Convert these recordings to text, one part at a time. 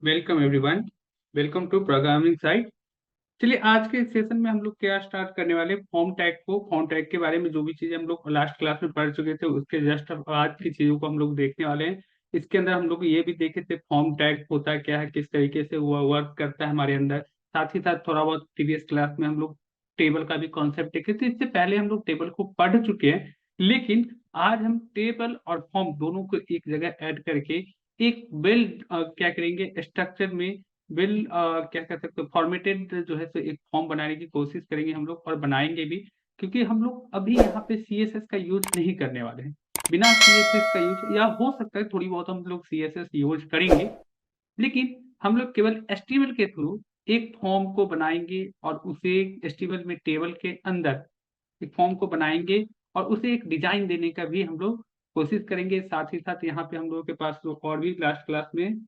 Welcome everyone. Welcome to programming site. चलिए आज के सेशन में हम लोग क्या स्टार्ट करने वाले, फॉर्म टैग के बारे में जो भी चीजें हम लोग लास्ट क्लास में पढ़ चुके थे उसके जस्ट आज की चीजों को हम लोग देखने वाले हैं। इसके अंदर हम लोग ये भी देखे थे फॉर्म टैग होता क्या है, किस तरीके से वो वर्क करता है हमारे अंदर। साथ ही साथ थोड़ा बहुत प्रीवियस क्लास में हम लोग टेबल का भी कॉन्सेप्ट देखे थे। इससे पहले हम लोग टेबल को पढ़ चुके हैं, लेकिन आज हम टेबल और फॉर्म दोनों को एक जगह ऐड करके एक वेल क्या करेंगे स्ट्रक्चर में, वेल क्या कह सकते हो फॉर्मेटेड जो है सो एक फॉर्म बनाने की कोशिश करेंगे हम लोग, और बनाएंगे भी। क्योंकि हम लोग अभी यहाँ पे सीएसएस का यूज नहीं करने वाले हैं। बिना सीएसएस का यूज, या हो सकता है थोड़ी बहुत हम लोग सीएसएस यूज करेंगे, लेकिन हम लोग केवल एचटीएमएल के थ्रू एक फॉर्म को बनाएंगे और उसे एचटीएमएल में टेबल के अंदर एक फॉर्म को बनाएंगे और उसे एक डिजाइन देने का भी हम लोग कोशिश करेंगे। साथ ही साथ यहाँ पे हम लोगों के पास जो और भी लास्ट क्लास में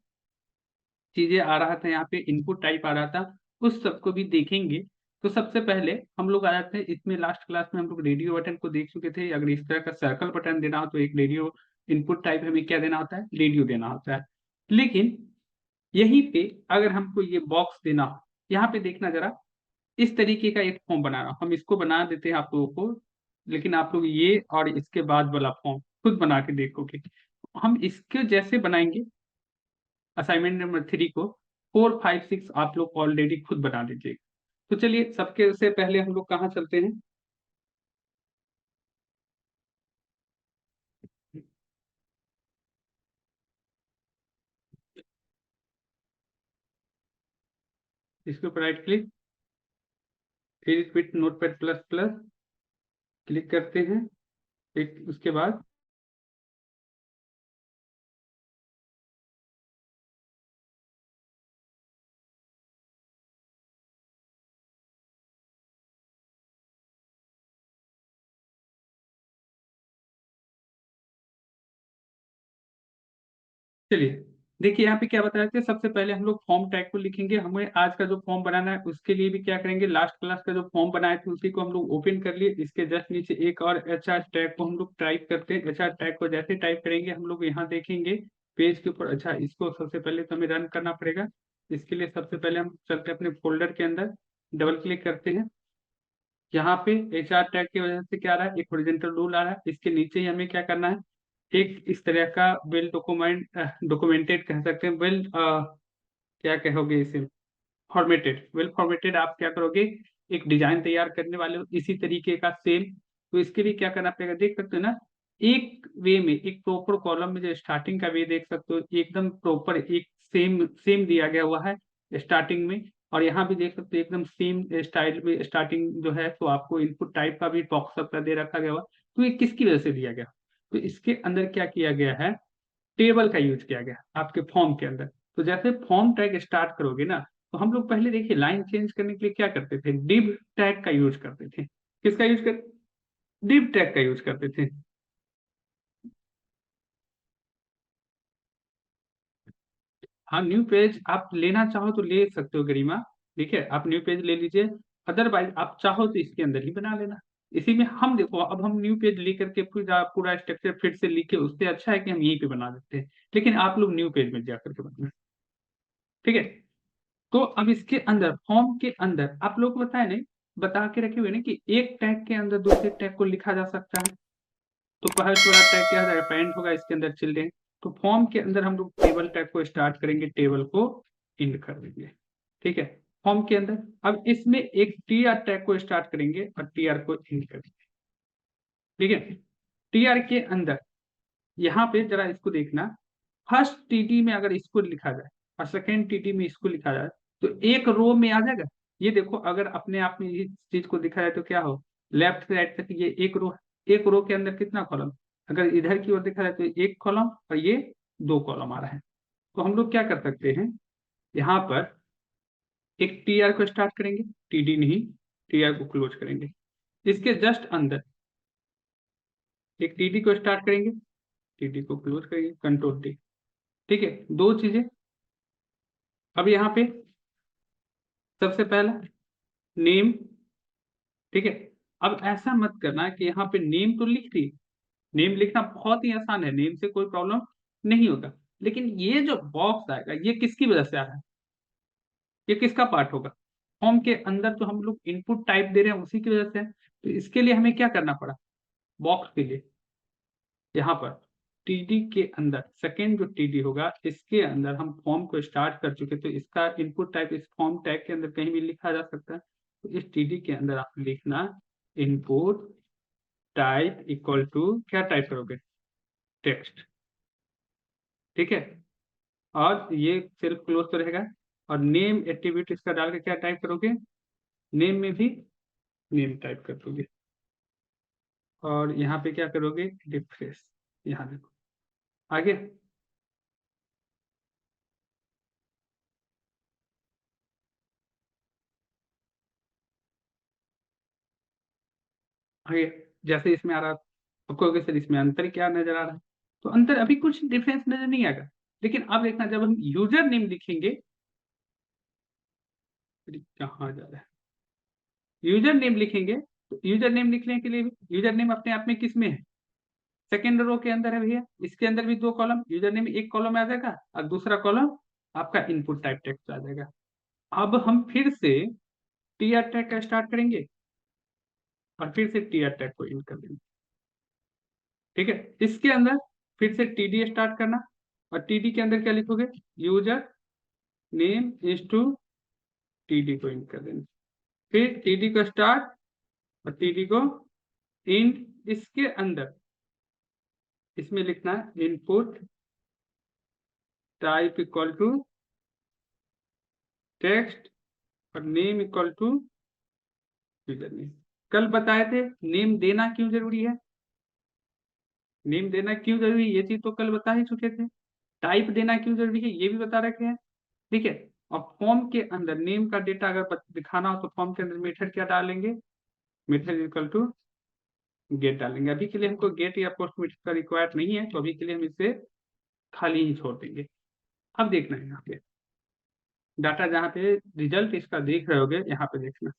चीजें आ रहा था, यहाँ पे इनपुट टाइप आ रहा था, उस सबको भी देखेंगे। तो सबसे पहले हम लोग आ जाते हैं इसमें। लास्ट क्लास में हम लोग रेडियो बटन को देख चुके थे। अगर इस तरह का सर्कल बटन देना हो तो एक रेडियो इनपुट टाइप हमें क्या देना होता है, रेडियो देना होता है। लेकिन यहीं पे अगर हमको ये बॉक्स देना हो, यहाँ पे देखना जरा, इस तरीके का एक फॉर्म बनाना, हम इसको बना देते हैं आप लोगों को, लेकिन आप लोग ये और इसके बाद वाला फॉर्म खुद बना के देखोगे। हम इसके जैसे बनाएंगे असाइनमेंट नंबर 3 को, 4, 5, 6 आप लोग ऑलरेडी खुद बना लीजिएगा। तो चलिए सबके से पहले हम लोग कहाँ चलते हैं, इसके ऊपर राइट क्लिक, फिर quit notepad plus plus click करते हैं। एक उसके बाद चलिए देखिए यहाँ पे क्या बताया था। सबसे पहले हम लोग फॉर्म टैग को लिखेंगे। हमें आज का जो फॉर्म बनाना है उसके लिए भी क्या करेंगे, लास्ट क्लास का जो फॉर्म बनाए थे उसी को हम लोग ओपन कर लिए। इसके जस्ट नीचे एक और एचआर टैग को हम लोग टाइप करते हैं। एचआर टैग को जैसे टाइप करेंगे हम लोग यहाँ देखेंगे पेज के ऊपर। अच्छा, इसको सबसे पहले तो हमें रन करना पड़ेगा। इसके लिए सबसे पहले हम चलते हैं अपने फोल्डर के अंदर, डबल क्लिक करते हैं। यहाँ पे एचआर टैग की वजह से क्या आ रहा है, एक हॉरिजॉन्टल रूल आ रहा है। इसके नीचे ही हमें क्या करना है, एक इस तरह का वेल डॉक्यूमेंटेड कह सकते हैं, वेल क्या कहोगे इसे, फॉर्मेटेड, वेल फॉर्मेटेड आप क्या करोगे, एक डिजाइन तैयार करने वाले हो इसी तरीके का सेम। तो इसके लिए क्या करना पड़ेगा, देख सकते हो ना, एक वे में, एक प्रॉपर कॉलम में जो स्टार्टिंग का वे देख सकते हो एकदम प्रॉपर एक सेम सेम दिया गया हुआ है स्टार्टिंग में। और यहाँ भी देख सकते हो एकदम सेम स्टाइल में स्टार्टिंग जो है, तो आपको इनपुट टाइप का भी बॉक्स अपना दे रखा गया हुआ। तो ये किसकी वजह से दिया गया, तो इसके अंदर क्या किया गया है, टेबल का यूज किया गया आपके फॉर्म के अंदर। तो जैसे फॉर्म टैग स्टार्ट करोगे ना, तो हम लोग पहले देखिए लाइन चेंज करने के लिए क्या करते थे, डिव टैग का यूज करते थे। किसका यूज कर, डिव टैग का यूज करते थे। हाँ, न्यू पेज आप लेना चाहो तो ले सकते हो गरिमा, ठीक है, आप न्यू पेज ले लीजिए। अदरवाइज आप चाहो तो इसके अंदर ही बना लेना। इसी में हम देखो, अब हम न्यू पेज लेकर के पूरा स्ट्रक्चर फिर से लिखे, उससे अच्छा है कि हम यहीं पे बना देते हैं। लेकिन आप लोग न्यू पेज में जाकर के बनाना, ठीक है। तो अब इसके अंदर फॉर्म के अंदर आप लोग को बताए नहीं, बता के रखे हुए ना कि एक टैग के अंदर दूसरे टैग को लिखा जा सकता है। तो फर्स्ट वाला टैग क्या है, पेरेंट होगा, इसके अंदर चिल्ड्रेन। तो फॉर्म के अंदर हम लोग टेबल टैग को स्टार्ट करेंगे, टेबल को इंड कर देंगे, ठीक है। फॉर्म के अंदर अब इसमें एक टी आर टैग को स्टार्ट करेंगे और टी आर को इंड कर देंगे, ठीक है। टी आर के अंदर यहाँ पे जरा इसको देखना, फर्स्ट टीटी में अगर इसको लिखा जाए और सेकेंड टीटी में इसको लिखा जाए तो एक रो में आ जाएगा। ये देखो, अगर अपने आप में इस चीज को दिखा जाए तो क्या हो, लेफ्ट से राइट तक ये एक रो है। एक रो के अंदर कितना कॉलम, अगर इधर की ओर देखा जाए तो एक कॉलम और ये दो कॉलम आ रहा है। तो हम लोग क्या कर सकते हैं, यहाँ पर एक टी आर को स्टार्ट करेंगे, टी डी नहीं, टी आर को क्लोज करेंगे। इसके जस्ट अंदर एक टी डी को स्टार्ट करेंगे, टी डी को क्लोज करेंगे, कंट्रोल टी, ठीक है। दो चीजें। अब यहाँ पे सबसे पहला नेम, ठीक है। अब ऐसा मत करना कि यहाँ पे नेम तो लिख दी, नेम लिखना बहुत ही आसान है, नेम से कोई प्रॉब्लम नहीं होगा। लेकिन ये जो बॉक्स आएगा ये किसकी वजह से आ रहा है, ये किसका पार्ट होगा, फॉर्म के अंदर जो हम लोग इनपुट टाइप दे रहे हैं उसी की वजह से है। तो इसके लिए हमें क्या करना पड़ा, बॉक्स के लिए यहाँ पर टीडी के अंदर सेकेंड जो टीडी होगा इसके अंदर हम फॉर्म को स्टार्ट कर चुके, तो इसका इनपुट टाइप इस फॉर्म टैग के अंदर कहीं भी लिखा जा सकता है। तो इस टीडी के अंदर आप लिखना इनपुट टाइप इक्वल टू क्या टाइप करोगे, टेक्स्ट। ठीक है, और ये सेल्फ क्लोज तो रहेगा, और नेम एट्रीब्यूट इसका डाल के क्या टाइप करोगे, नेम में भी नेम टाइप कर दोगे, और यहाँ पे क्या करोगे, रिफ्रेश। यहाँ देखो आगे, आगे जैसे इसमें आ रहा, आपको कहोगे सर इसमें अंतर क्या नजर आ रहा है, तो अंतर अभी कुछ डिफरेंस नजर नहीं आएगा। लेकिन अब देखना जब हम यूजर नेम लिखेंगे, अरे कहाँ जा रहा है, यूजर नेम लिखेंगे, तो यूजर नेम लिखने के लिए यूजर नेम अपने आप में किस में है, सेकेंड रो के अंदर है भैया, इसके अंदर भी दो कॉलम, यूजर नेम एक कॉलम आ जाएगा और दूसरा कॉलम आपका इनपुट टाइप टेक्स्ट आ जाएगा। अब हम फिर से टी आर टैग का स्टार्ट करेंगे और फिर से टी आर टैग को इन कर देंगे। ठीक है, इसके अंदर फिर से टीडी स्टार्ट करना, और टीडी के अंदर क्या लिखोगे, user name is to TD को इन कर देना, फिर टीडी को स्टार्ट और टीडी को इंड। इसके अंदर इसमें लिखना है input type equal to text और name equal to user name. कल बताए थे नेम देना क्यों जरूरी है, नेम देना क्यों जरूरी है ये चीज तो कल बता ही चुके थे, टाइप देना क्यों जरूरी है ये भी बता रखे हैं। ठीक है, और फॉर्म के अंदर नेम का डेटा अगर दिखाना हो तो फॉर्म के अंदर मेथड क्या डालेंगे, मेथड इक्वल टू गेट डालेंगे। अभी के लिए हमको गेट या पोस्ट मेथड का रिक्वायर्ड नहीं है, तो अभी के लिए हम इसे खाली ही छोड़ देंगे। अब देखना है यहाँ पे डाटा, जहाँ पे रिजल्ट इसका देख रहे होगे यहाँ पे देखना,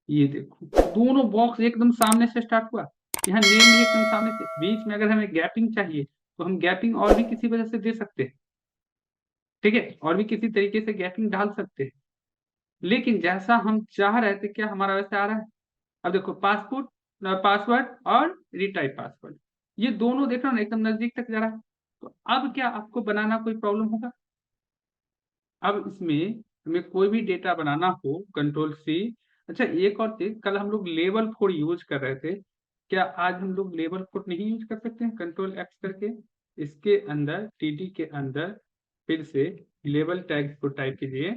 ये देखो दोनों बॉक्स एकदम सामने से स्टार्ट हुआ, यहाँ नेम भी एकदम सामने से, बीच में अगर हमें गैपिंग चाहिए तो हम गैपिंग और भी किसी वजह से दे सकते हैं। ठीक है, और भी किसी तरीके से गैपिंग डाल सकते हैं, लेकिन जैसा हम चाह रहे थे क्या हमारा वैसे आ रहा है। अब देखो पासपोर्ट पासवर्ड और रीटाइप पासवर्ड, ये दोनों देख रहे हो ना एकदम नजदीक तक जा रहा है। तो अब क्या आपको बनाना कोई प्रॉब्लम होगा, अब इसमें हमें कोई भी डेटा बनाना हो कंट्रोल सी। अच्छा एक और चीज, कल हम लोग लेवल कोड यूज कर रहे थे, क्या आज हम लोग लेवल कोड नहीं यूज कर सकते हैं, कंट्रोल एक्स करके इसके अंदर टीडी के अंदर फिर से लेवल टैग को टाइप कीजिए,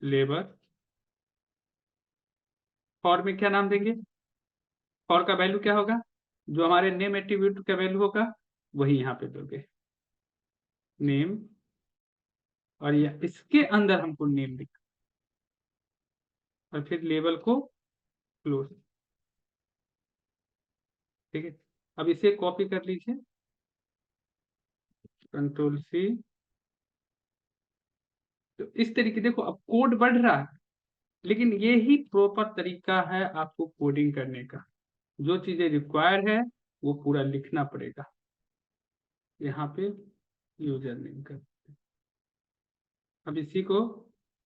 लेवल फॉर में क्या नाम देंगे, फॉर का वैल्यू क्या होगा, जो हमारे नेम एट्रीब्यूट का वैल्यू होगा वही यहाँ पे दोगे, नेम, और ये इसके अंदर हमको नेम लिख, और फिर लेवल को क्लोज। ठीक है, अब इसे कॉपी कर लीजिए, कंट्रोल सी। तो इस तरीके देखो अब कोड बढ़ रहा है, लेकिन ये ही प्रॉपर तरीका है आपको कोडिंग करने का, जो चीजें रिक्वायर है वो पूरा लिखना पड़ेगा। यहाँ पे यूजर नेम कर, अब इसी को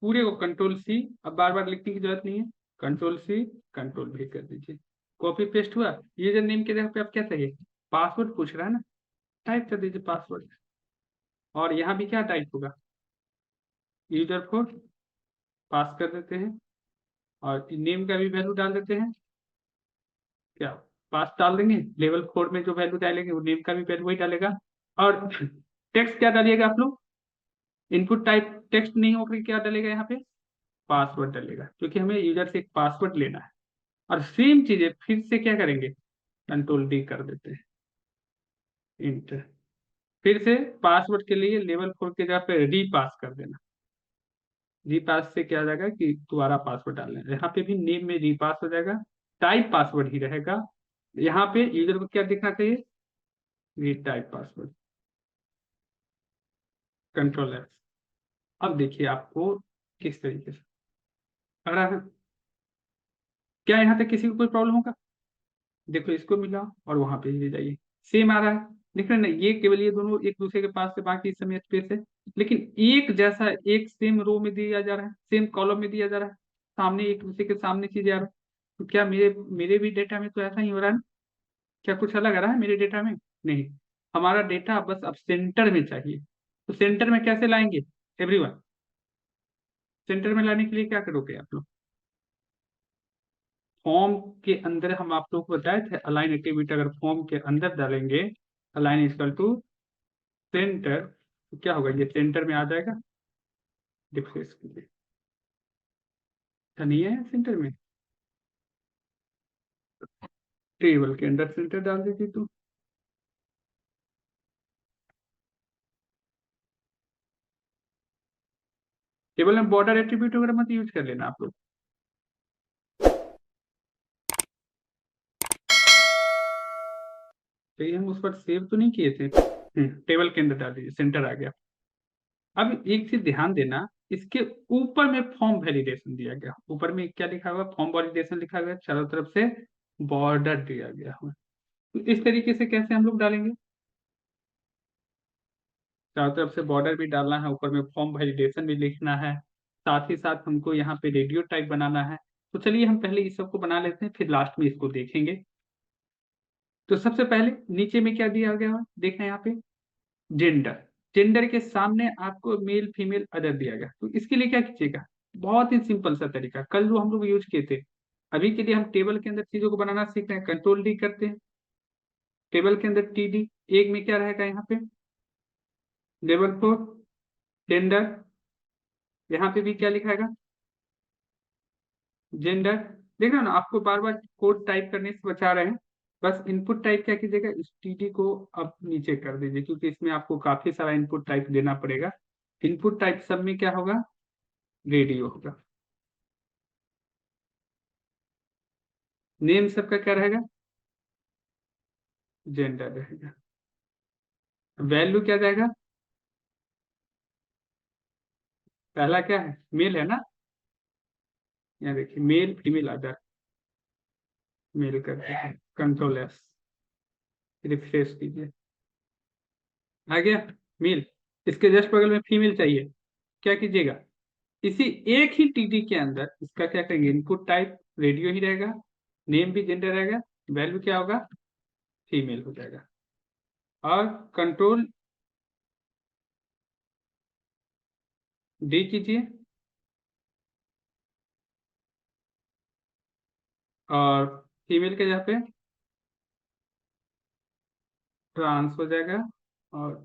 पूरे को कंट्रोल सी, अब बार बार लिखने की जरूरत नहीं है, कंट्रोल सी कंट्रोल भी कर दीजिए, कॉपी पेस्ट हुआ। यूजर नेम के जगह पे आप क्या चाहिए, पासवर्ड पूछ रहा है ना, टाइप कर दीजिए पासवर्ड, और यहाँ भी क्या टाइप होगा, यूजर कोड पास कर देते हैं, और नेम का भी वैल्यू डाल देते हैं, क्या पास डाल देंगे, लेवल 4 में जो वैल्यू डालेंगे वो नेम का भी वैल्यू वही डालेगा। और टेक्स्ट क्या डालिएगा आप लोग, इनपुट टाइप टेक्स्ट नहीं होकर क्या डालेगा यहाँ पे, पासवर्ड डालेगा, क्योंकि हमें यूजर से एक पासवर्ड लेना है। और सेम चीजें फिर से क्या करेंगे, कंट्रोल डी कर देते हैं, इंटर, फिर से पासवर्ड के लिए लेवल 4 की जगह पे री पास कर देना, री पास से क्या हो जाएगा कि दोबारा पासवर्ड डालना है, यहाँ पे भी नेम में री पास हो जाएगा, टाइप पासवर्ड ही रहेगा। यहाँ पे यूजर को क्या देखना चाहिए, री टाइप पासवर्ड, कंट्रोल एक्स। अब देखिए आपको किस तरीके से आ रहा है, क्या यहाँ तक किसी को कोई प्रॉब्लम होगा, देखो इसको मिला और वहां पे ले जाइए सेम आ रहा है। देख रहे हैं ना, ये केवल ये दोनों एक दूसरे के पास से, बाकी समय स्पेस है। लेकिन एक जैसा, एक सेम रो में दिया जा रहा है, सेम कॉलम में दिया जा रहा है, सामने एक दूसरे के सामने चीजें आ रहा है। तो क्या मेरे मेरे भी डेटा में तो ऐसा ही हो रहा है ना? क्या कुछ अलग आ रहा है मेरे डेटा में? नहीं। हमारा डेटा बस अब सेंटर में चाहिए। तो सेंटर में कैसे लाएंगे एवरीवन? सेंटर में लाने के लिए क्या करोगे आप लोग? फॉर्म के अंदर हम आप लोग को बताए थे, अलाइन एक्टिविटी अगर फॉर्म के अंदर डालेंगे, अलाइन इक्वल टू सेंटर, तो क्या होगा, ये सेंटर में आ जाएगा। रिफ्रेश कीजिए, ऐसा नहीं है सेंटर में? टेबल के अंदर सेंटर डाल दीजिए तो। टेबल में बॉर्डर एट्रीब्यूट वगैरह मत यूज कर लेना आप लोग। तो ये हम उस पर सेव तो नहीं किए थे। टेबल के अंदर डाल दीजिए, सेंटर आ गया। अब एक चीज ध्यान देना, इसके ऊपर में फॉर्म वैलिडेशन दिया गया, ऊपर में क्या लिखा हुआ, फॉर्म वैलिडेशन लिखा गया, चारों तरफ से बॉर्डर दिया गया हुआ। तो इस तरीके से कैसे हम लोग डालेंगे? चारों तरफ से बॉर्डर भी डालना है, ऊपर में फॉर्म वैलिडेशन भी लिखना है, साथ ही साथ हमको यहाँ पे रेडियो टाइप बनाना है। तो चलिए हम पहले इस सबको बना लेते हैं, फिर लास्ट में इसको देखेंगे। तो सबसे पहले नीचे में क्या दिया गया है, देखना यहाँ पे, जेंडर। जेंडर के सामने आपको मेल फीमेल अदर दिया गया, तो इसके लिए क्या कीजिएगा, बहुत ही सिंपल सा तरीका, कल जो हम लोग यूज किए थे। अभी के लिए हम टेबल के अंदर चीजों को बनाना सीख रहे हैं, कंट्रोल डी करते हैं। टेबल के अंदर टी डी, एक में क्या रहेगा यहाँ पे, लेवल फोर, जेंडर। यहाँ पे भी क्या लिखाएगा, जेंडर। देखा ना, आपको बार बार कोड टाइप करने से बचा रहे हैं। बस इनपुट टाइप क्या कीजिएगा, इस टीटी को अब नीचे कर दीजिए, क्योंकि इसमें आपको काफी सारा इनपुट टाइप देना पड़ेगा। इनपुट टाइप सब में क्या होगा, रेडियो होगा। नेम सबका क्या रहेगा, जेंडर रहेगा। वैल्यू क्या रहेगा, पहला क्या है, मेल है ना, यहाँ देखिए मेल फीमेल अदर, मेल करते हैं, कंट्रोल एस, रिफ्रेश कीजिए, आ गया मेल। इसके जस्ट बगल में फीमेल चाहिए, क्या कीजिएगा, इसी एक ही टीटी के अंदर इसका क्या करेंगे, इनपुट टाइप रेडियो ही रहेगा, नेम भी जेंडर रहेगा, वैल्यू क्या होगा, फीमेल हो जाएगा। और कंट्रोल डी कीजिए, और फीमेल के जगह पे ट्रांस हो जाएगा, और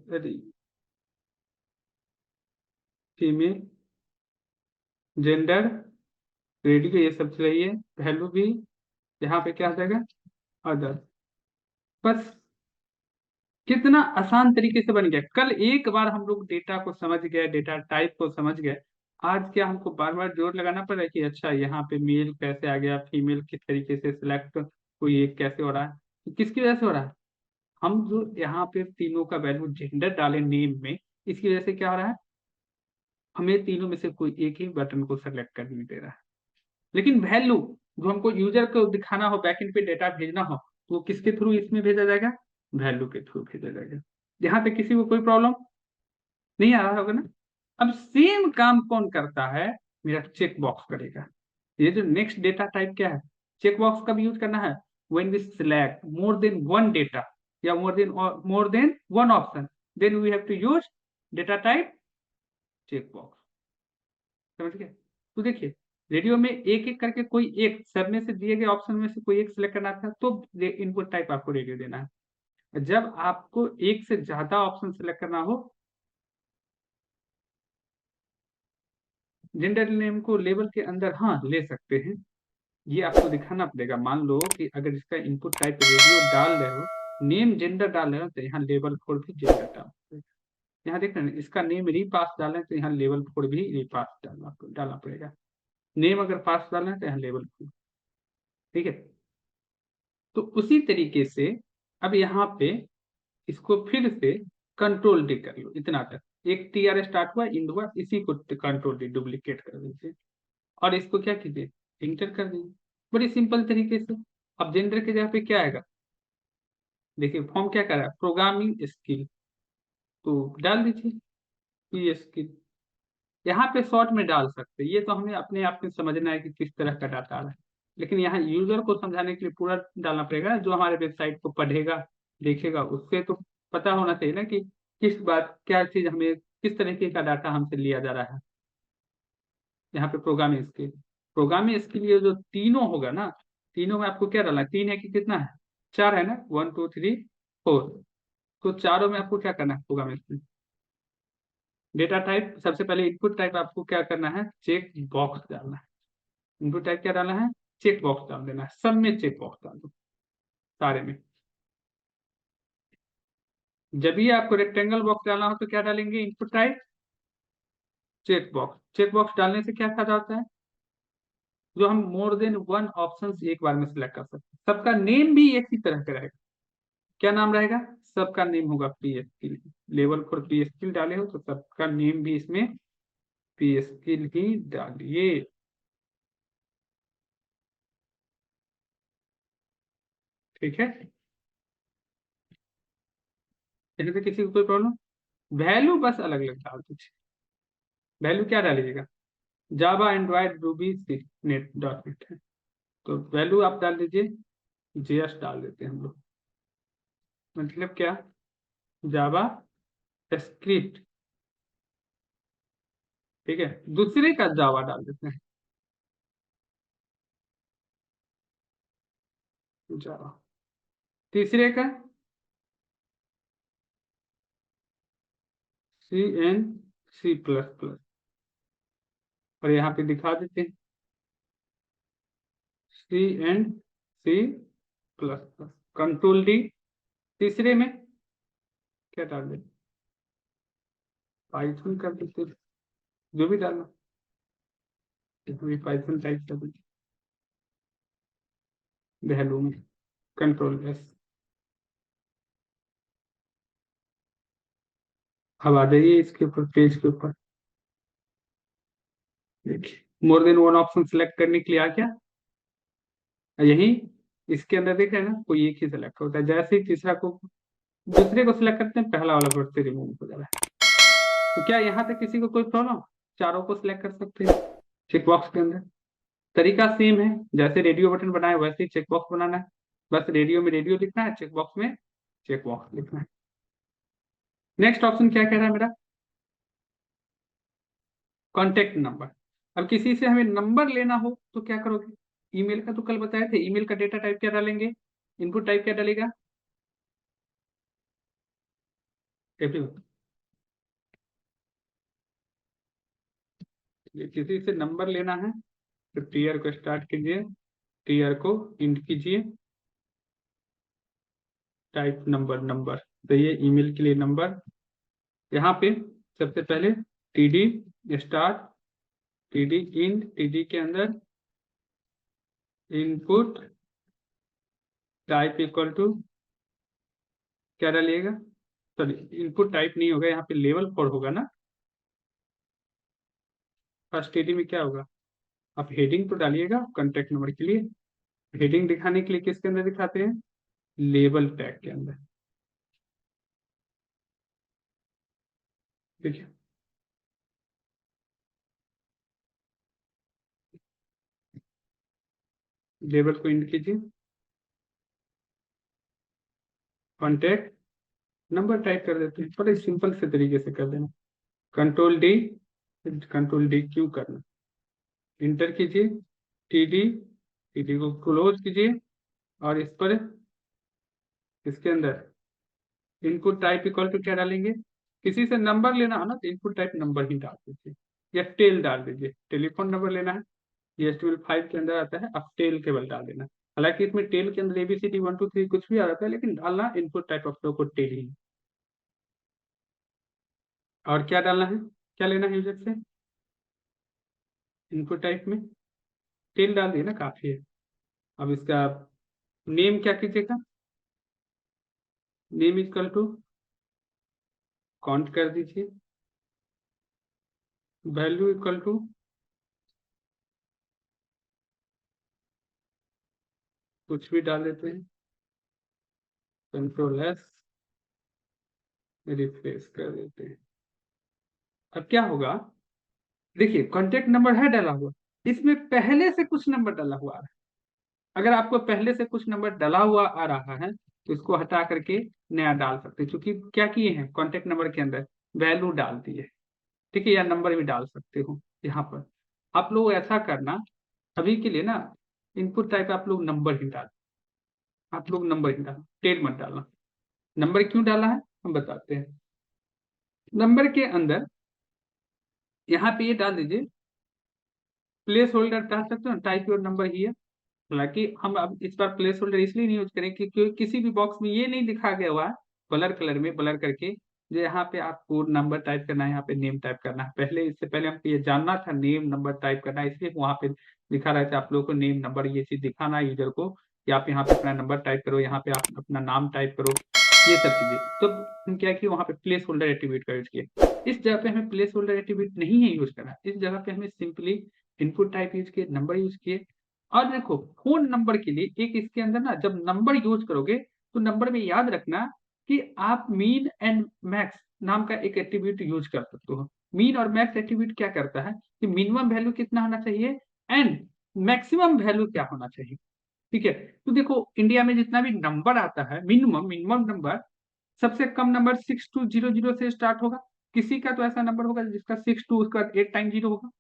फीमेल, जेंडर, रेडियो, ये सब चाहिए, वैल्यू भी यहाँ पे क्या हो जाएगा, अदर। बस, कितना आसान तरीके से बन गया। कल एक बार हम लोग डेटा को समझ गए, डेटा टाइप को समझ गए, आज क्या हमको बार बार जोर लगाना पड़ रहा है कि अच्छा यहाँ पे मेल कैसे आ गया, फीमेल किस तरीके से सिलेक्ट, कोई एक कैसे हो रहा है, तो किसकी वजह से हो रहा है, हम जो यहाँ पे तीनों का वैल्यू जेंडर डाले नेम में, इसकी वजह से क्या हो रहा है, हमें तीनों में से कोई एक ही बटन को सेलेक्ट करने दे रहा है। लेकिन वैल्यू जो हमको यूजर को दिखाना हो, बैकएंड पे डेटा भेजना हो, तो वो किसके थ्रू इसमें भेजा जाएगा, वैल्यू के थ्रू भेजा जाएगा। यहाँ पे किसी को कोई प्रॉब्लम नहीं आ रहा होगा ना? अब सेम काम कौन करता है, मेरा चेक बॉक्स करेगा। ये जो नेक्स्ट डेटा टाइप क्या है, चेक बॉक्स कब यूज करना है, when we select more than one data, या more than one option, then we have to use data type check box. समझ गए? तो देखिए, रेडियो में एक एक करके कोई एक सब में से दिए गए ऑप्शन में से कोई एक सिलेक्ट करना था, तो इनपुट टाइप आपको रेडियो देना है। जब आपको एक से ज्यादा ऑप्शन सिलेक्ट करना हो, जेंडर नेम को लेबल के अंदर हाँ ले सकते हैं। ये आपको दिखाना पड़ेगा, मान लो कि अगर इसका इनपुट टाइप रेडियो डाल रहे हो, नेम जेंडर डाल रहे हो, तो यहाँ लेबल फोर भी जेंडर डाल, यहाँ देख रहे हैं इसका नेम रीपास डालें, तो यहाँ लेवल फोर भी रीपास डालना पड़ेगा। नेम अगर पास डालना है तो यहाँ लेवल फोर। ठीक है, तो उसी तरीके से अब यहाँ पे इसको फिर से कंट्रोल डी कर लो, इतना तक एक टी आर स्टार्ट हुआ, इंड हुआ, इसी को कंट्रोल डी डुप्लीकेट कर दीजिए, और इसको क्या कीजिए, इंटर कर दीजिए, बड़ी सिंपल तरीके से। अब जेंडर के जगह पे क्या आएगा, देखिए फॉर्म क्या कर रहा है, प्रोग्रामिंग स्किल, तो डाल दीजिए पी स्किल। यहाँ पे शॉर्ट में डाल सकते हैं, ये तो हमें अपने आप में समझना है कि किस तरह का डाटा आ रहा है, लेकिन यहाँ यूजर को समझाने के लिए पूरा डालना पड़ेगा। जो हमारे वेबसाइट को पढ़ेगा देखेगा उससे तो पता होना चाहिए ना कि किस बात क्या चीज हमें, किस तरीके का डाटा हमसे लिया जा रहा है। यहाँ पे प्रोग्रामिंग स्किल ये जो तीनों होगा ना, तीनों में आपको क्या डालना है, तीन है कि कितना है, चार है ना, 1 2 3 4। तो चारों में आपको क्या करना है, प्रोग्रामिंग स्किल। डेटा टाइप सबसे पहले, इनपुट टाइप आपको क्या करना है, चेक बॉक्स डालना है। इनपुट टाइप क्या डालना है, चेक बॉक्स डाल देना है, सब में चेक बॉक्स डाल दो, सारे में। जब भी आपको रेक्टेंगल बॉक्स डालना हो तो क्या डालेंगे, input type check box. Check box डालने से क्या फायदा होता है, जो हम मोर देन वन ऑप्शन एक बार में सिलेक्ट कर सकते हैं। सबका नेम भी एक ही तरह का रहेगा। क्या नाम रहेगा, सबका नेम होगा P skill. Level for P skill डाले हो तो सबका नेम भी इसमें पी स्किल ही डालिए। ठीक है, इसमें किसी को कोई प्रॉब्लम, वैल्यू बस अलग अलग डाल दीजिए। वैल्यू क्या डालिएगा, जावा एंड्रॉयड रूबी सी नेट डॉट नेट है, तो वैल्यू आप डाल दीजिए, जेएस डाल देते हैं हम लोग। मतलब क्या, जावा स्क्रिप्ट। ठीक है, दूसरे का जावा डाल देते हैं, जावा। तीसरे का C++। और यहाँ पे दिखा देते हैं C++। Control D. तीसरे में क्या डाल दें, पाइथन कर देते हैं, जो भी डालना, इसमें भी पाइथन टाइप कर देते वैल्यू में, कंट्रोल एस। अब आ जाइए इसके ऊपर, पेज के ऊपर। देखिए मोर देन वन ऑप्शन सेलेक्ट करने के लिए आ गया, यही इसके अंदर देख रहे हैं ना, कोई एक ही सिलेक्ट होता है। जैसे ही तीसरा को, दूसरे को सिलेक्ट करते हैं, पहला वाला फिर से रिमूव हो जा रहा है। तो क्या यहाँ तक किसी को कोई प्रॉब्लम, चारों को सिलेक्ट कर सकते हैं चेक बॉक्स के अंदर। तरीका सेम है, जैसे रेडियो बटन बनाए वैसे ही चेक बॉक्स बनाना है। बस रेडियो में रेडियो लिखना है, चेक बॉक्स में चेक बॉक्स लिखना है। नेक्स्ट ऑप्शन क्या कह रहा है मेरा, कॉन्टेक्ट नंबर। अब किसी से हमें नंबर लेना हो तो क्या करोगे, ईमेल का तो कल बताए थे, ईमेल का डेटा टाइप क्या डालेंगे, इनपुट टाइप क्या डालेगा, एवरीवन। किसी से नंबर लेना है तो टीयर को स्टार्ट कीजिए, टीयर को इंड कीजिए, टाइप नंबर, नंबर तो ये ईमेल के लिए नंबर। यहाँ पे सबसे पहले T D start, T D end, T D के अंदर इनपुट टाइप इक्वल टू क्या डालिएगा, सॉरी इनपुट टाइप नहीं होगा, यहाँ पे लेवल फोर होगा ना। फर्स्ट टीडी में क्या होगा, आप हेडिंग तो डालिएगा कॉन्टेक्ट नंबर के लिए। हेडिंग दिखाने के लिए किसके अंदर दिखाते हैं, लेवल टैग के अंदर। ठीक है, लेवल को इंड कीजिए, कॉन्टेक्ट नंबर टाइप कर देते हैं, बड़े सिंपल से तरीके से कर देना। कंट्रोल डी, कंट्रोल डी क्यों करना, इंटर कीजिए, टी डी, टी डी को क्लोज कीजिए, और इस पर इसके अंदर इनपुट टाइप इक्वल टू क्या डालेंगे, किसी से नंबर लेना है ना तो इनपुट टाइप नंबर ही डाल दीजिए, या टेल डाल दीजिए। टेलीफोन नंबर लेना है, ये HTML5 के अंदर आता है, अब टेल केवल डाल देना। हालांकि इसमें टेल के अंदर ABCD 1 2 3 कुछ भी आ जाता है, लेकिन डालना इनपुट टाइप ऑफ को टेल ही। और क्या डालना है, क्या लेना है यूजर से, इनपुट टाइप में टेल डाल दिए ना, काफी है। अब इसका नेम क्या कीजिएगा, नेम इक्वल टू काउंट कर दीजिए, वैल्यू इक्वल टू कुछ भी डाल देते हैं, कंट्रोल एस, रिफ्रेश कर देते हैं। अब क्या होगा, देखिए कॉन्टेक्ट नंबर है डाला हुआ, इसमें पहले से कुछ नंबर डाला हुआ है। अगर आपको पहले से कुछ नंबर डला हुआ आ रहा है तो इसको हटा करके नया डाल सकते हैं, क्योंकि क्या किए हैं कॉन्टेक्ट नंबर के अंदर वैल्यू डाल दी है। ठीक है, या नंबर भी डाल सकते हो यहाँ पर। आप लोग ऐसा करना, अभी के लिए ना इनपुट टाइप आप लोग नंबर ही डाल, आप लोग नंबर ही डालना, डेट मत डालना। नंबर क्यों डाला है हम बताते हैं। नंबर के अंदर यहाँ पे ये डाल दीजिए, प्लेस होल्डर डाल सकते हो, टाइप योर नंबर ही है। हालांकि हम अब इस बार प्लेस होल्डर इसलिए नहीं यूज करें क्योंकि किसी भी बॉक्स में ये नहीं दिखा गया हुआ है ब्लर कलर में, ब्लर करके जो यहाँ पे आपको नंबर टाइप करना है, यहाँ पे नेम टाइप करना है। पहले इससे पहले हमको ये जानना था नेम नंबर टाइप करना है, इसलिए वहाँ पे दिखा रहा था आप लोगों को नेम नंबर ये चीज दिखाना है यूजर को कि आप यहाँ पे अपना नंबर टाइप करो, यहाँ पे आप अपना नाम टाइप करो, ये सब चीजें। तो हम क्या किए वहाँ पे प्लेस होल्डर एक्टिवेट कर यूज किए। इस जगह पे हमें प्लेस होल्डर एक्टिवेट नहीं है यूज करना, इस जगह पे हमें सिंपली इनपुट टाइप यूज किए, नंबर यूज किए। और देखो फोन नंबर के लिए एक इसके अंदर ना जब नंबर यूज करोगे तो नंबर में याद रखना कि आप मीन एंड मैक्स नाम का एक एट्रीब्यूट यूज कर सकते हो। मीन और मैक्स एट्रीब्यूट क्या करता है कि मिनिमम वैल्यू कितना होना चाहिए एंड मैक्सिमम वैल्यू क्या होना चाहिए। ठीक है, तो देखो इंडिया में जितना भी नंबर आता है, मिनिमम मिनिमम नंबर, सबसे कम नंबर 6200 से स्टार्ट होगा। किसी का तो ऐसा नंबर होगा जिसका 62 उसका 8 टाइम जीरो होगा।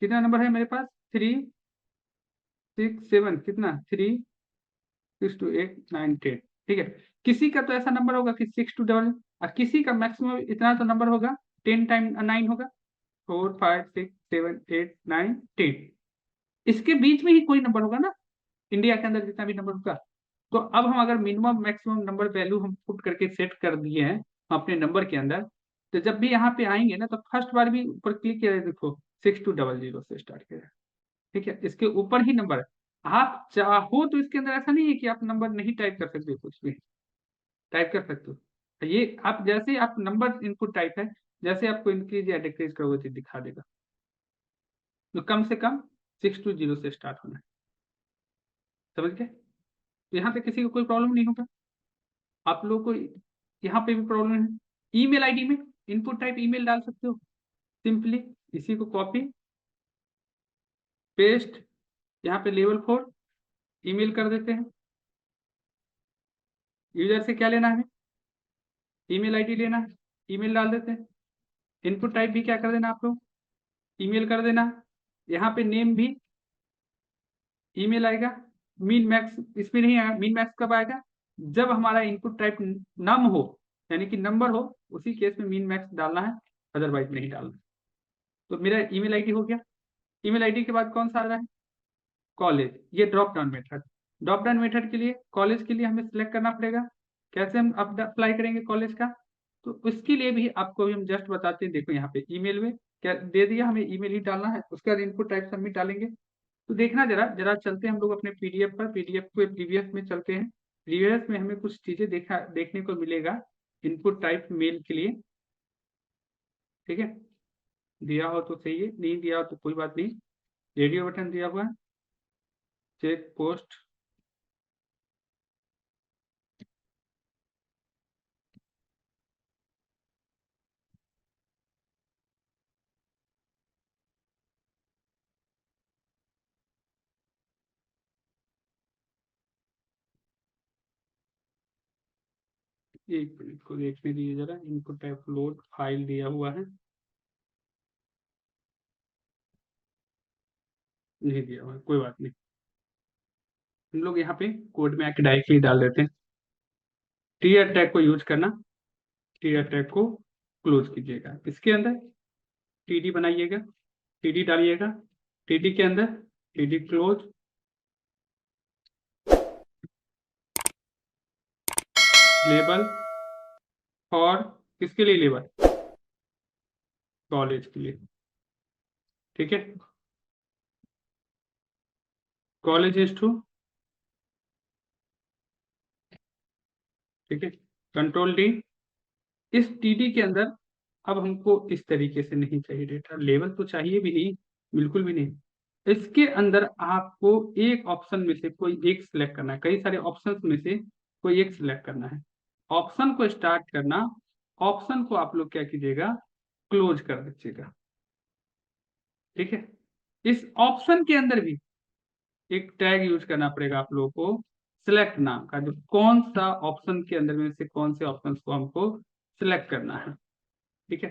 कितना नंबर है मेरे पास, 3 6 7, कितना 3 6 2 8 9 10। ठीक है, किसी का तो ऐसा नंबर होगा कि 6 2 और किसी का मैक्सिमम इतना तो नंबर होगा 10 टाइम 9 होगा, 4 5 6 7 8 9 10। इसके बीच में ही कोई नंबर होगा ना इंडिया के अंदर जितना भी नंबर होगा। तो अब हम अगर मिनिमम मैक्सिमम नंबर वैल्यू हम पुट करके सेट कर दिए हैं अपने नंबर के अंदर, तो जब भी यहाँ पे आएंगे ना तो फर्स्ट बार भी ऊपर क्लिक किया है, देखो 6200 से स्टार्ट किया है। ठीक है, इसके ऊपर ही नंबर है। आप चाहो तो इसके अंदर ऐसा नहीं है कि आप नंबर नहीं टाइप कर सकते हो, कुछ भी टाइप कर सकते हो। ये आप जैसे आप नंबर इनपुट टाइप है, जैसे आपको इंक्रीज या डिक्रीज करोगे तो दिखा देगा। तो कम से कम 620 से स्टार्ट होना है, समझ गए। तो यहाँ पे किसी को कोई प्रॉब्लम नहीं होगा। आप लोगों को यहाँ पे भी प्रॉब्लम है, ईमेल आईडी में इनपुट टाइप ईमेल डाल सकते हो। सिंपली इसी को कॉपी पेस्ट यहाँ पे लेवल 4 ईमेल कर देते हैं। यूजर से क्या लेना है, ईमेल आईडी लेना है, ईमेल डाल देते हैं। इनपुट टाइप भी क्या कर देना आप लोग, ईमेल कर देना। यहाँ पे नेम भी ईमेल आएगा। मीन मैक्स इसमें नहीं आएगा, मीन मैक्स कब आएगा, जब हमारा इनपुट टाइप नम हो, यानी कि नंबर हो, उसी केस में मीन मैक्स डालना है, अदरवाइज नहीं डालना। तो मेरा ईमेल आईडी हो गया। ईमेल आईडी के बाद कौन सा आ रहा है, कॉलेज। ये drop down method, drop down method के लिए कॉलेज के लिए हमें सिलेक्ट करना पड़ेगा। कैसे हम अप्लाई करेंगे कॉलेज का, तो उसके लिए भी आपको भी हम जस्ट बताते हैं। देखो यहाँ पे ईमेल में क्या दे दिया, हमें ईमेल ही डालना है, उसका इनपुट टाइप सबमिट डालेंगे। तो देखना जरा जरा चलते हैं हम लोग अपने पीडीएफ पर, पीडीएफ को प्रीवियस में चलते हैं। प्रीवियस में हमें कुछ चीजें देखने को मिलेगा इनपुट टाइप मेल के लिए। ठीक है, दिया हो तो सही है, नहीं दिया हो तो कोई बात नहीं। रेडियो बटन दिया हुआ है, चेक पोस्ट, एक मिनट को देखने दीजिए जरा। इनपुट टाइप लोड फाइल दिया हुआ है, नहीं दिया हुआ है, कोई बात नहीं। हम लोग यहाँ पे कोड में आके डायरेक्टली डाल देते हैं। टीयर टैग को यूज करना, टीयर टैग को क्लोज कीजिएगा, इसके अंदर टीडी बनाइएगा, टीडी डालिएगा, टीडी के अंदर टीडी क्लोज लेबल और किसके लिए लेबल, कॉलेज के लिए। ठीक है, कॉलेज इज टू, ठीक है, कंट्रोल डी। इस टीडी के अंदर अब हमको इस तरीके से नहीं चाहिए डेटा, लेवल तो चाहिए भी नहीं, बिल्कुल भी नहीं। इसके अंदर आपको एक ऑप्शन में से कोई एक सिलेक्ट करना है, कई सारे ऑप्शंस में से कोई एक सिलेक्ट करना है। ऑप्शन को स्टार्ट करना, ऑप्शन को आप लोग क्या कीजिएगा, क्लोज कर दीजिएगा। ठीक है, इस ऑप्शन के अंदर भी एक टैग यूज करना पड़ेगा आप लोगों को, सिलेक्ट नाम का, जो कौन सा ऑप्शन के अंदर में से कौन से ऑप्शन को हमको सिलेक्ट करना है। ठीक है,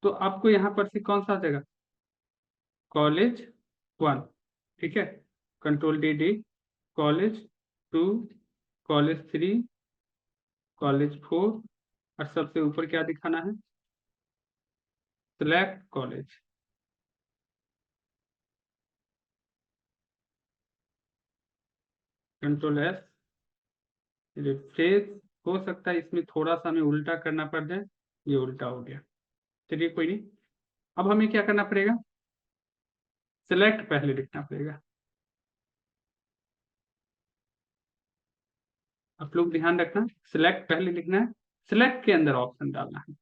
तो आपको यहाँ पर से कौन सा आ जाएगा, कॉलेज 1। ठीक है, control D D, college 2, college 3, college 4, और सबसे ऊपर क्या दिखाना है, select college. Control S, refresh. हो सकता है इसमें थोड़ा सा हमें उल्टा करना पड़ जाए, ये उल्टा हो गया। चलिए कोई नहीं, अब हमें क्या करना पड़ेगा, सिलेक्ट पहले लिखना पड़ेगा। आप लोग ध्यान रखना, सिलेक्ट पहले लिखना है, सिलेक्ट के अंदर ऑप्शन डालना है,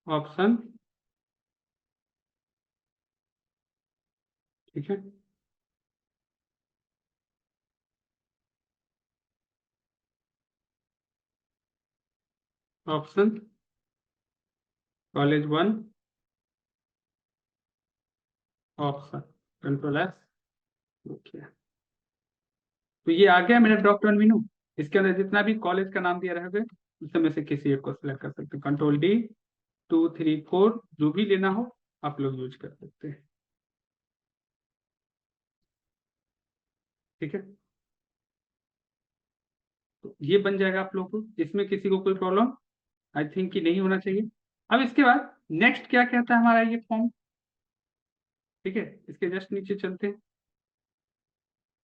ऑप्शन। ठीक है, option, college 1, option, control S. Okay, तो ये आ गया मेरा ड्रॉप डाउन मेनू। इसके अंदर जितना भी कॉलेज का नाम दिया रहेगा उसमें से किसी एक को सिलेक्ट कर सकते हैं। कंट्रोल डी, 2, 3, 4 जो भी लेना हो आप लोग यूज कर सकते हैं। ठीक है, तो ये बन जाएगा आप लोग को, इसमें किसी को कोई प्रॉब्लम आई थिंक कि नहीं होना चाहिए। अब इसके बाद नेक्स्ट क्या कहता है हमारा ये फॉर्म। ठीक है, इसके जस्ट नीचे चलते हैं,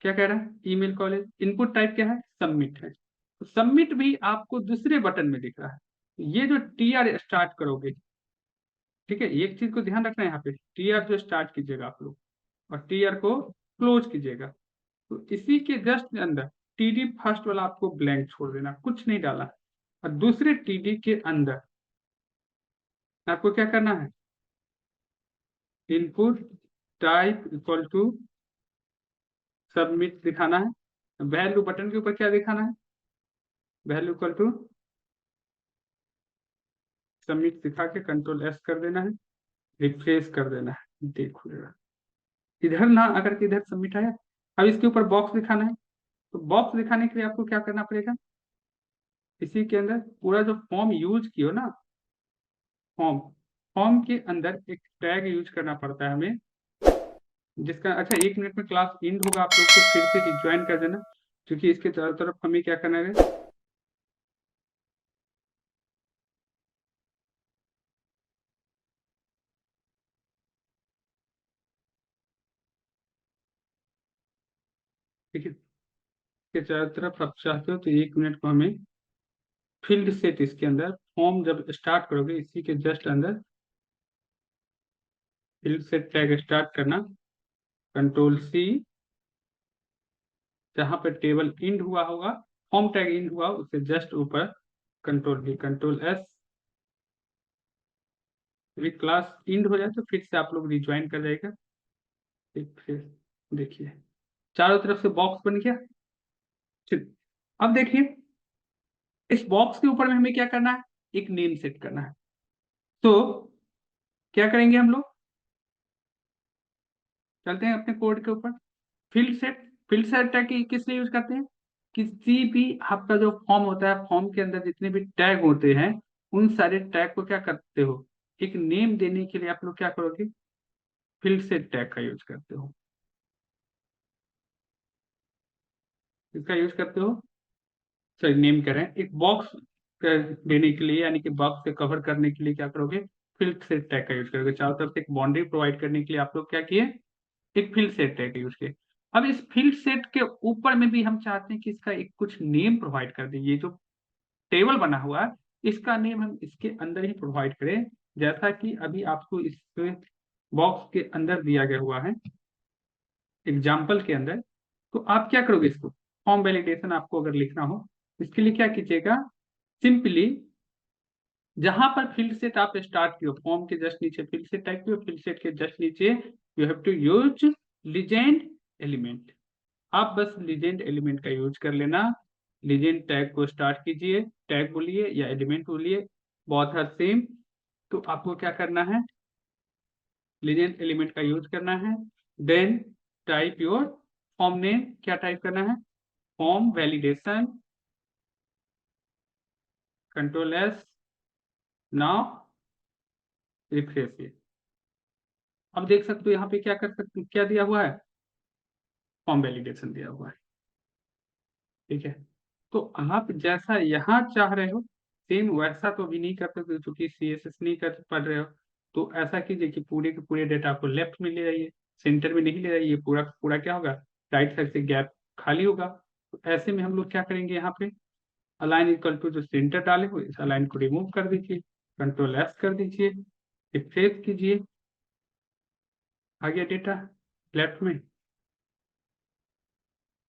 क्या कह रहा है, ईमेल कॉलेज, इनपुट टाइप क्या है, सबमिट है। तो सबमिट भी आपको दूसरे बटन में दिख रहा है। ये जो टी आर स्टार्ट करोगे, ठीक है, एक चीज को ध्यान रखना है, यहाँ पे टी आर जो स्टार्ट कीजिएगा आप लोग और टी आर को क्लोज कीजिएगा, तो इसी के जस्ट अंदर टी डी फर्स्ट वाला आपको ब्लैंक छोड़ देना, कुछ नहीं डाला। और दूसरे टी डी के अंदर आपको क्या करना है, input type equal to submit दिखाना है। वैल्यू बटन के ऊपर क्या दिखाना है, वैल्यू इक्वल टू सबमिट दिखा के कंट्रोल एस कर देना है, रिफ्रेश कर देना है, देखो जरा इधर ना अगर कि इधर सबमिट आया। अब इसके ऊपर बॉक्स दिखाना है, तो बॉक्स दिखाने के लिए आपको क्या करना पड़ेगा, इसी के अंदर पूरा जो फॉर्म यूज किया ना, फॉर्म, फॉर्म के अंदर एक टैग यूज करना पड़ता है हमें, जिसका, अच्छा 1 मिनट में क्लास एंड होगा, आप लोग को फिर से रिज्वाइन कर देना, क्योंकि इसके चारों तरफ हमें क्या करना है। ठीक है, इसके चारों तरफ आप चाहते हो तो 1 मिनट को हमें फील्ड सेट, इसके अंदर फॉर्म जब स्टार्ट करोगे इसी के जस्ट अंदर फील्ड सेट टैग स्टार्ट करना, कंट्रोल सी, जहां पर टेबल इंड हुआ होगा, फॉर्म टैग इंड हुआ उससे जस्ट ऊपर कंट्रोल डी, कंट्रोल एस। यदि क्लास इंड हो जाए तो फिर से आप लोग रिज्वाइन कर जाएगा। फिर देखिए चारों तरफ से बॉक्स बन गया। ठीक, अब देखिए इस बॉक्स के ऊपर में हमें क्या करना है, एक नेम सेट करना है। तो क्या करेंगे हम लोग, चलते हैं अपने कोड के ऊपर, field set. Field set tag किस लिए यूज करते हैं, किसी भी आपका जो फॉर्म होता है, फॉर्म के अंदर जितने भी टैग होते हैं उन सारे टैग को क्या करते हो, एक नेम देने के लिए आप लोग क्या करोगे, फील्ड सेट टैग का यूज करते हो। इसका यूज करते हो, सॉरी नेम करें, एक बॉक्स देने के लिए, यानी कि बॉक्स से कवर करने के लिए क्या करोगे, फील्ड सेट टैग का यूज करोगे। चारों तरफ से एक बाउंड्री प्रोवाइड करने के लिए आप लोग क्या किए, एक फील्ड सेट टैग यूज किए। अब इस फील्ड सेट के ऊपर में भी हम चाहते हैं कि इसका एक कुछ नेम प्रोवाइड कर दें। ये जो टेबल बना हुआ है इसका नेम हम इसके अंदर ही प्रोवाइड करें, जैसा कि अभी आपको इस बॉक्स के अंदर दिया गया हुआ है एग्जाम्पल के अंदर। तो आप क्या करोगे, इसको फॉर्म वैलिडेशन आपको अगर लिखना हो, इसके लिए क्या कीजिएगा, सिंपली जहां पर फील्ड सेट आप स्टार्ट किए फॉर्म के जस्ट नीचे फील्ड सेट टाइप किए, फील्ड सेट के जस्ट नीचे you have to use legend element. आप बस लीजेंड एलिमेंट का यूज कर लेना। लीजेंड टैग को स्टार्ट कीजिए, टैग बोलिए या एलिमेंट बोलिए, बहुत हर सेम। तो आपको क्या करना है, लीजेंड एलिमेंट का यूज करना है। Then type your form name, क्या टाइप करना है, form validation, control S. Now refresh ये। अब देख सकते हो यहाँ पे क्या कर सकते, क्या दिया हुआ है, फॉर्म वैलिडेशन दिया हुआ है। ठीक है, तो आप जैसा यहाँ चाह रहे हो सेम वैसा तो अभी नहीं कर सकते क्योंकि CSS नहीं कर पढ़ रहे हो। तो ऐसा कीजिए कि पूरे के पूरे डेटा को लेफ्ट में ले जाइए, सेंटर में नहीं ले जाइए, पूरा पूरा क्या होगा, राइट साइड से गैप खाली होगा। तो ऐसे में हम लोग क्या करेंगे, यहाँ पे अलाइन इक्वल टू जो सेंटर डाले हो इस अलाइन को रिमूव कर दीजिए, कंट्रोल एस कर दीजिए, रिफ्रेश कीजिए, आ गया डेटा लेफ्ट में।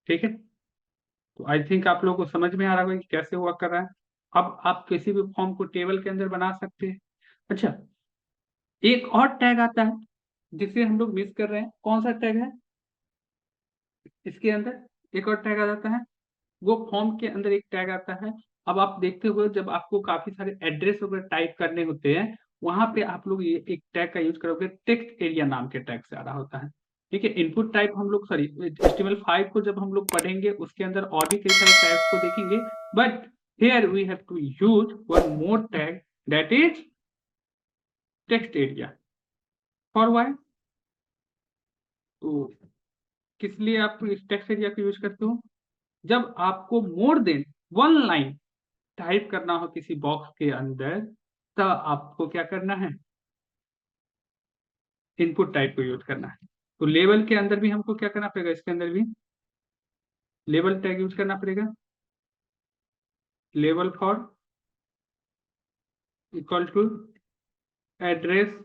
ठीक है, तो आई थिंक आप लोगों को समझ में आ रहा होगा कि कैसे हुआ कर रहा है। अब आप किसी भी फॉर्म को टेबल के अंदर बना सकते हैं। अच्छा, एक और टैग आता है जिसे हम लोग मिस कर रहे हैं, कौन सा टैग है, इसके अंदर एक और टैग आ जाता है, वो फॉर्म के अंदर एक टैग आता है। अब आप देखते हुए जब आपको काफी सारे एड्रेस वगैरह टाइप करने होते हैं, वहां पे आप लोग ये एक टैग का यूज करोगे, टेक्स्ट एरिया नाम के टैग से आ रहा होता है। ठीक है, इनपुट टाइप हम लोग सॉरी HTML5 को जब हम लोग पढ़ेंगे उसके अंदर और भी कई सारे टैग्स को देखेंगे, but here we have to use one more tag that is text area. For why, तो किस लिए आप इस टेक्स्ट एरिया को यूज करते हो, जब आपको मोर देन वन लाइन टाइप करना हो किसी बॉक्स के अंदर, तब आपको क्या करना है, इनपुट टाइप को यूज करना है। तो लेवल के अंदर भी हमको क्या करना पड़ेगा, इसके अंदर भी लेवल टैग यूज करना पड़ेगा। लेवल फॉर इक्वल टू एड्रेस,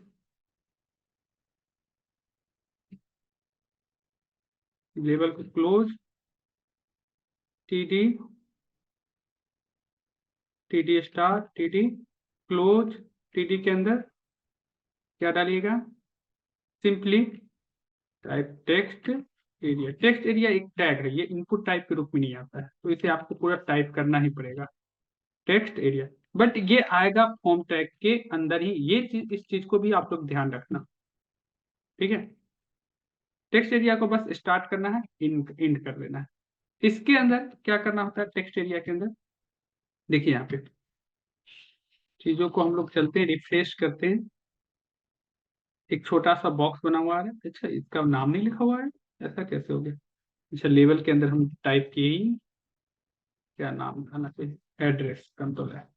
लेवल को close, TD, TD star, TD close, TD के अंदर क्या डालिएगा, simply type text area. Text area एक टैग है, ये इनपुट टाइप के रूप में नहीं आता है, तो इसे आपको पूरा टाइप करना ही पड़ेगा, टेक्स्ट एरिया। बट ये आएगा फॉर्म टैग के अंदर ही, ये चीज, इस चीज को भी आप लोग ध्यान रखना। ठीक है, टेक्स्ट एरिया को बस स्टार्ट करना है, इंड कर देना है। इसके अंदर क्या करना होता है, टेक्स्ट एरिया के अंदर देखिए यहाँ पे चीजों को हम लोग चलते हैं, रिफ्रेश करते हैं, एक छोटा सा बॉक्स बना हुआ है। अच्छा, इसका नाम नहीं लिखा हुआ है, ऐसा कैसे हो गया। अच्छा, लेवल के अंदर हम टाइप किए ही, क्या नाम आना चाहिए, एड्रेस, कंट्रोल है।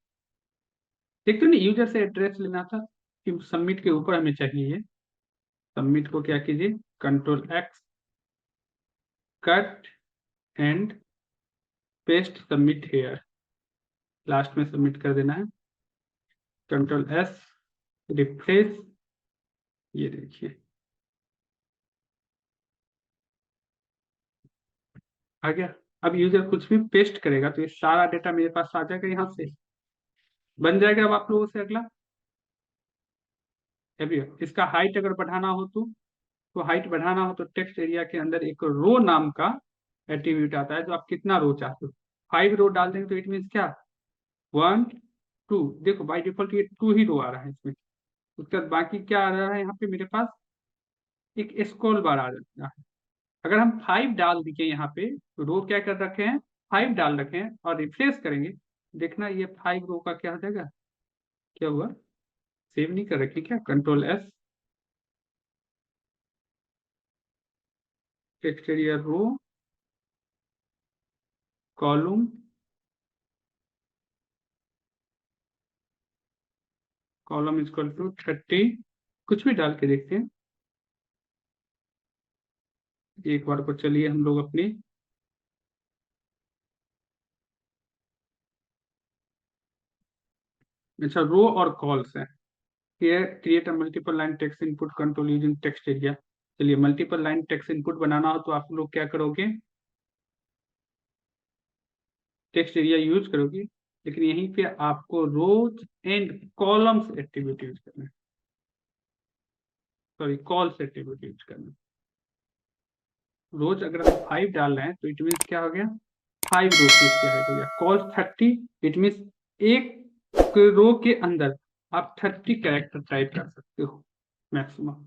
एक तो नहीं, यूजर से एड्रेस लेना था कि सबमिट के ऊपर हमें चाहिए ये। सबमिट को क्या कीजिए, control X, cut and paste submit here, last में सबमिट कर देना है, कंट्रोल एस, रिफ्रेश, ये देखिए आ गया। अब यूजर कुछ भी पेस्ट करेगा तो ये सारा डेटा मेरे पास आ जाएगा, यहाँ से बन जाएगा। अब आप लोगों से अगला, अभी इसका हाइट अगर बढ़ाना हो तो हाइट बढ़ाना हो तो टेक्स्ट एरिया के अंदर एक रो नाम का एट्रीब्यूट आता है, जो आप कितना रो चाहते हो। 5 रो डाल देंगे तो इट मीन क्या, 1 2, देखो बाई डिफॉल्ट ये 2 ही रो आ रहा है इसमें। उसके बाद बाकी क्या आ रहा है, यहाँ पे मेरे पास एक स्क्रॉल बार आ जाएगा। अगर हम 5 डाल दिए यहाँ पे, तो रो क्या कर रखे हैं, 5 डाल रखे हैं, और रिफ्रेश करेंगे, देखना ये 5 रो का क्या हो जाएगा, क्या हुआ, सेव नहीं कर रखी क्या, control S, text area row, column, column equal to 30, कुछ भी डाल के देखते हैं एक बार को। चलिए हम लोग अपनी, अच्छा रो और कॉल्स है, create a multiple line text input control using text area. चलिए मल्टीपल लाइन टेक्स्ट इनपुट बनाना हो तो आप लोग क्या करोगे, टेक्स्ट एरिया यूज करोगे। लेकिन यहीं पे आपको रोज एंड कॉलम्स एट्रीब्यूट यूज करना है, सॉरी कॉल्स एट्रीब्यूट यूज करना है। रोज अगर हम 5 डाल रहे हैं तो इट मीन क्या हो गया, 5 रो की इसकी हाइट हो गया। कॉल्स 30 इट मीन एक रो के अंदर आप 30 कैरेक्टर टाइप कर सकते हो मैक्सिमम।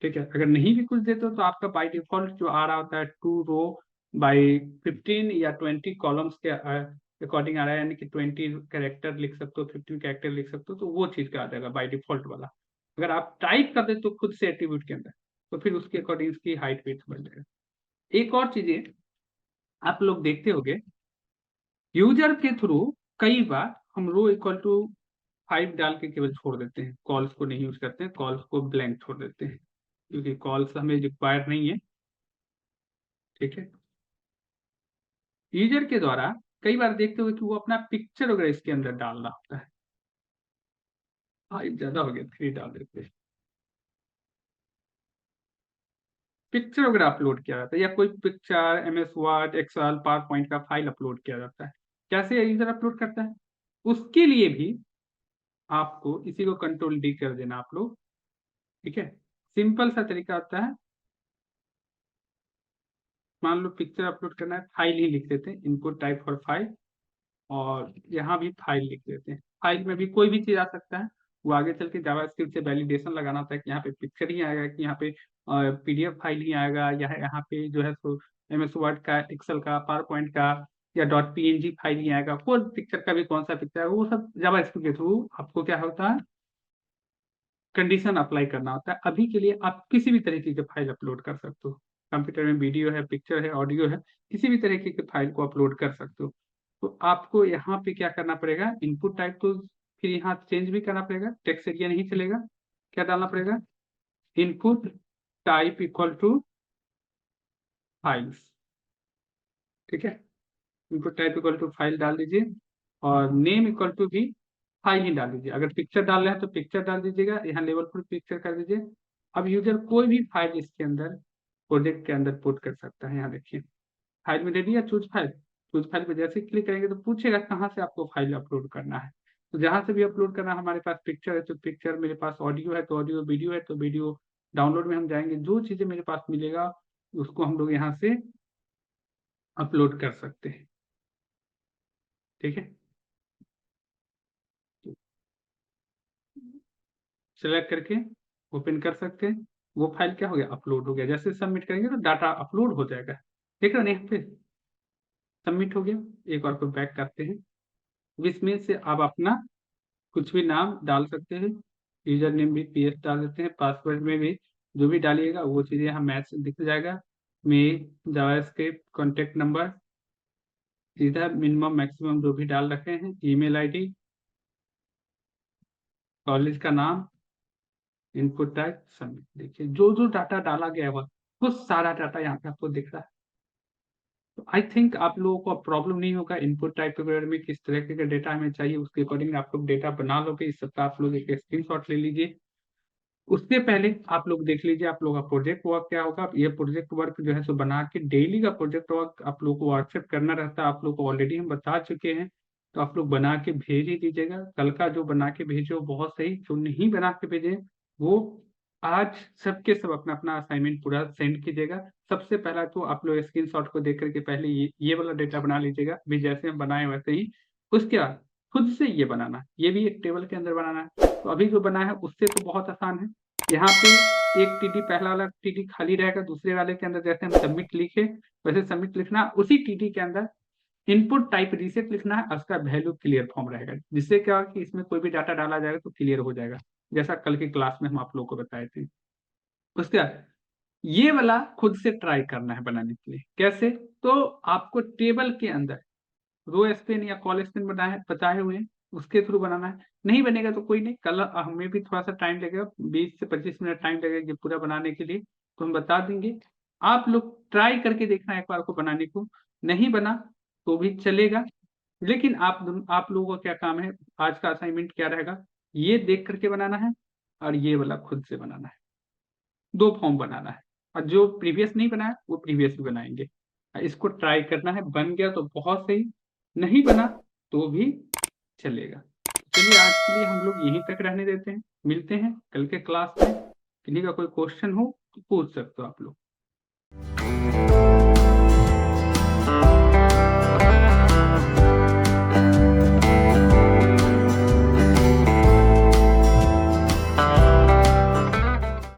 ठीक है, अगर नहीं भी कुछ देते हो तो आपका बाय डिफॉल्ट जो आ रहा होता है 2 रो बाई 15 या 20 कॉलम्स के अकॉर्डिंग आ रहा है, यानी कि 20 कैरेक्टर लिख सकते हो, 15 कैरेक्टर लिख सकते हो, तो वो चीज का आ जाएगा बाय डिफॉल्ट वाला। अगर आप टाइप कर दे तो खुद से एट्रीब्यूट के अंदर, तो फिर उसके अकॉर्डिंग इसकी हाइट वेट बढ़ जाएगा। एक और चीजें आप लोग देखते होंगे, यूजर के थ्रू कई बार हम रो इक्वल टू 5 डाल के केवल छोड़ देते हैं, कॉल्स को नहीं यूज करते हैं, कॉल्स को ब्लैंक छोड़ देते हैं क्योंकि कॉल्स हमें रिक्वायर नहीं है। ठीक है, यूजर के द्वारा कई बार देखते हुए कि वो अपना पिक्चर वगैरह इसके अंदर डाल रहा होता है। 5 ज्यादा हो गया, 3 डाल देते हैं। पिक्चर वगैरह अपलोड किया जाता है या कोई picture MS Word Excel PowerPoint का फाइल अपलोड किया जाता है, कैसे यूजर अपलोड करता है, उसके लिए भी आपको इसी को कंट्रोल डी कर देना आप लोग। ठीक है, सिंपल सा तरीका होता है, मान लो पिक्चर अपलोड करना है, फाइल ही लिख देते हैं, इनपुट टाइप फॉर फाइल, और यहाँ भी फाइल लिख देते हैं। फाइल में भी कोई भी चीज आ सकता है, वो आगे चल के जावास्क्रिप्ट से वैलिडेशन लगाना होता है कि यहाँ पे पिक्चर ही आएगा, कि यहाँ पे पीडीएफ फाइल ही आएगा, या यहाँ पे जो है सो एमएस वर्ड का, एक्सेल का, पावर पॉइंट का, या डॉट पीएनजी फाइल ही आएगा, कौन पिक्चर का भी कौन सा पिक्चर है, वो सब जावास्क्रिप्ट के थ्रू आपको क्या होता है, कंडीशन अप्लाई करना होता है। अभी के लिए आप किसी भी तरीके के फाइल अपलोड कर सकते हो, कंप्यूटर में वीडियो है, पिक्चर है, ऑडियो है, किसी भी तरीके के फाइल को अपलोड कर सकते हो। तो आपको यहाँ पे क्या करना पड़ेगा, इनपुट टाइप को फिर यहाँ चेंज भी करना पड़ेगा, टेक्स्ट एरिया नहीं चलेगा, क्या डालना पड़ेगा, input type equal to files. ठीक है, input type equal to file डाल दीजिए, और नेम इक्वल टू भी फाइल ही डाल दीजिए। अगर पिक्चर डाल रहे हैं तो पिक्चर डाल दीजिएगा, यहाँ लेवल पर पिक्चर कर दीजिए। अब यूजर कोई भी फाइल इसके अंदर प्रोजेक्ट के अंदर पुट कर सकता है। यहाँ देखिए फाइल में दे दिया चूज फाइल, चूज फाइल पे जैसे क्लिक करेंगे तो पूछेगा कहाँ से आपको फाइल अपलोड करना है, तो जहाँ से भी अपलोड करना है, हमारे पास पिक्चर है तो पिक्चर, मेरे पास ऑडियो है तो ऑडियो, वीडियो है तो वीडियो, डाउनलोड में हम जाएंगे, जो चीजें मेरे पास मिलेगा उसको हम लोग यहाँ से अपलोड कर सकते हैं। ठीक है, सेलेक्ट करके ओपन कर सकते हैं, वो फाइल क्या हो गया, अपलोड हो गया। जैसे सबमिट करेंगे तो डाटा अपलोड हो जाएगा। देख रहे हैं यहाँ पे सबमिट हो गया। एक और को बैक करते हैं, इसमें से आप अपना कुछ भी नाम डाल सकते हैं, यूजर नेम भी पीएस डाल देते हैं, पासवर्ड में भी जो भी डालिएगा वो चीज़ें यहाँ मैच दिख जाएगा। में जावास्क्रिप्ट कॉन्टेक्ट नंबर, इधर मिनिमम मैक्सिमम जो भी डाल रखे हैं, ईमेल आईडी, कॉलेज का नाम, इनपुट टाइप, सबमिट। देखिए जो जो डाटा डाला गया है वो सारा डाटा यहाँ पे आपको दिख रहा है। तो आई थिंक आप लोगों को प्रॉब्लम नहीं होगा इनपुट टाइप वगैरह में, किस तरह के डेटा हमें चाहिए उसके अकॉर्डिंग आप लोग डेटा बना लोगे। इस सबका आप लोग एक स्क्रीनशॉट ले लीजिए। उससे पहले आप लोग देख लीजिए आप लोग का प्रोजेक्ट वर्क क्या होगा। ये प्रोजेक्ट वर्क जो है सो बना के डेली का प्रोजेक्ट वर्क आप लोग को व्हाट्सएप करना रहता है, आप लोग को ऑलरेडी हम बता चुके हैं, तो आप लोग बना के भेज ही दीजिएगा। कल का जो बना के भेजो बहुत सही, जो नहीं बना के भेजे वो आज सबके सब अपना अपना असाइनमेंट पूरा सेंड कीजिएगा। सबसे पहला तो आप लोग स्क्रीनशॉट को देख करके पहले ये वाला डेटा बना लीजिएगा, भी जैसे हम बनाए वैसे ही। उसके बाद खुद से ये बनाना, ये भी एक टेबल के अंदर बनाना है। तो अभी जो बना है उससे तो बहुत आसान है। यहाँ पे एक टीटी, पहला वाला टीटी खाली रहेगा, दूसरे वाले के अंदर जैसे हम सबमिट लिखे वैसे सबमिट लिखना, उसी टीटी के अंदर इनपुट टाइप रीसेट लिखना है, उसका वैल्यू क्लियर फॉर्म रहेगा, जिससे क्या होगा कि इसमें कोई भी डाटा डाला जाएगा तो क्लियर हो जाएगा, जैसा कल की क्लास में हम आप लोगों को बताए थे। उसके बाद ये वाला खुद से ट्राई करना है बनाने के लिए। कैसे, तो आपको टेबल के अंदर रो स्पेन या कॉल स्पेन बनाए बताए हुए हैं, उसके थ्रू बनाना है। नहीं बनेगा तो कोई नहीं, कल हमें भी थोड़ा सा टाइम लगेगा, 20 से 25 मिनट टाइम लगेगा ये पूरा बनाने के लिए, तो हम बता देंगे। आप लोग ट्राई करके देखना एक बार को बनाने को, नहीं बना तो भी चलेगा। लेकिन आप लोगों का क्या काम है, आज का असाइनमेंट क्या रहेगा, ये देख करके बनाना है और ये वाला खुद से बनाना है। 2 फॉर्म बनाना है, और जो प्रीवियस नहीं बनाया वो प्रीवियस भी बनाएंगे। इसको ट्राई करना है, बन गया तो बहुत सही, नहीं बना तो भी चलेगा। चलिए आज के लिए हम लोग यहीं तक रहने देते हैं, मिलते हैं कल के क्लास में। किन्हीं का कोई क्वेश्चन हो तो पूछ सकते हो आप लोग।